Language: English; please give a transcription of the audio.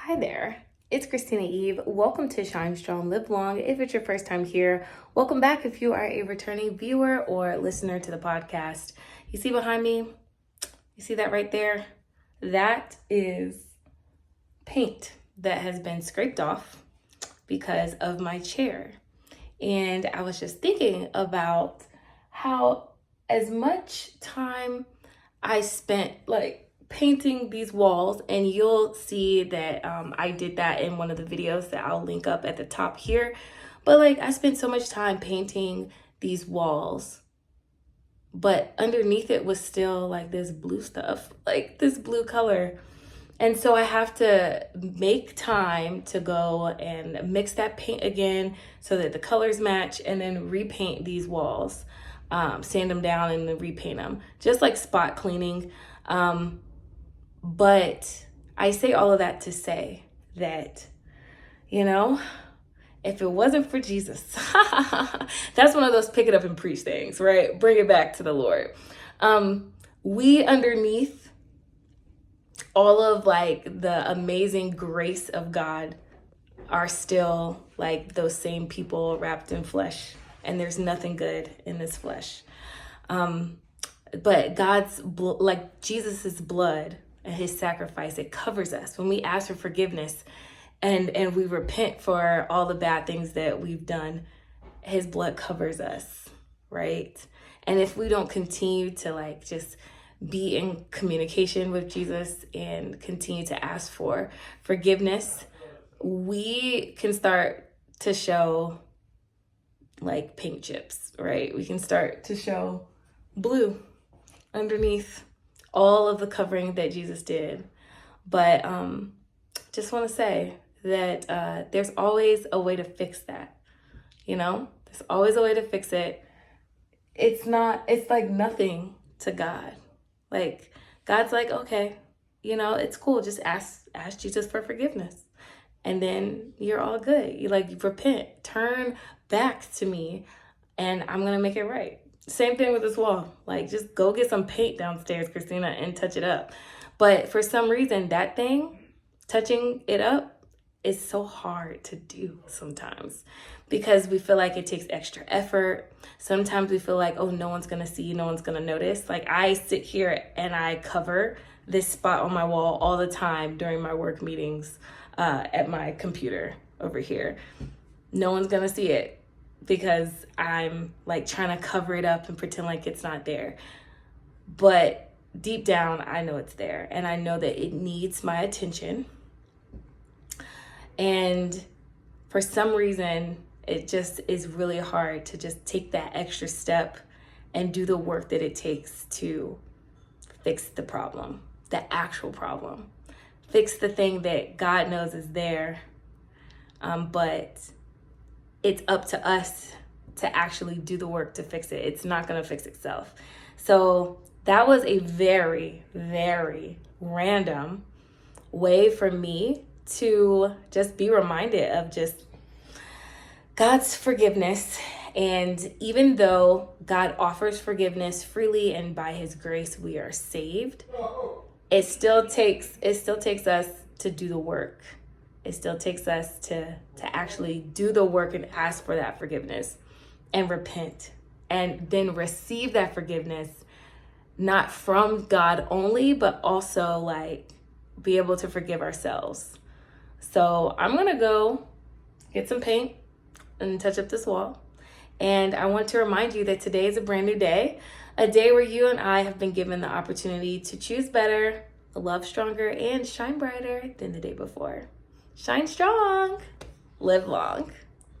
Hi there, it's Christina Eve. Welcome to Shine Strong, Live Long. If it's your first time here, welcome back if you are a returning viewer or listener to the podcast. You see behind me? You see that right there? That is paint that has been scraped off because of my chair. And I was just thinking about how as much time I spent painting these walls, and you'll see that I did that in one of the videos that I'll link up at the top here. But I spent so much time painting these walls, but underneath it was still this blue stuff, this blue color. And so I have to make time to go and mix that paint again so that the colors match, and then repaint these walls, sand them down and then repaint them, just like spot cleaning. But I say all of that to say that, if it wasn't for Jesus, that's one of those pick it up and preach things, right? Bring it back to the Lord. We underneath all of the amazing grace of God are still those same people wrapped in flesh, and there's nothing good in this flesh. But Jesus's blood and his sacrifice, it covers us when we ask for forgiveness and we repent for all the bad things that we've done. His blood covers us, right? And if we don't continue to just be in communication with Jesus and continue to ask for forgiveness, we can start to show paint chips, right? We can start to show blue underneath all of the covering that Jesus did. But just want to say that there's always a way to fix that. There's always a way to fix it. It's nothing to God. God's okay, it's cool. Just ask Jesus for forgiveness, and then you're all good. You repent, turn back to me, and I'm gonna make it right. Same thing with this wall. Just go get some paint downstairs, Christina, and touch it up. But for some reason, that thing, touching it up, is so hard to do sometimes because we feel like it takes extra effort. Sometimes we feel oh, no one's going to see, no one's going to notice. I sit here and I cover this spot on my wall all the time during my work meetings at my computer over here. No one's going to see it because I'm trying to cover it up and pretend it's not there. But deep down, I know it's there, and I know that it needs my attention. And for some reason, it just is really hard to just take that extra step and do the work that it takes to fix the problem, the actual problem. Fix the thing that God knows is there, but it's up to us to actually do the work to fix it. It's not going to fix itself. So that was a very, very random way for me to just be reminded of just God's forgiveness. And even though God offers forgiveness freely and by his grace we are saved, it still takes us to do the work. It still takes us to actually do the work and ask for that forgiveness and repent, and then receive that forgiveness, not from God only, but also be able to forgive ourselves. So I'm going to go get some paint and touch up this wall. And I want to remind you that today is a brand new day, a day where you and I have been given the opportunity to choose better, love stronger, and shine brighter than the day before. Shine strong, live long.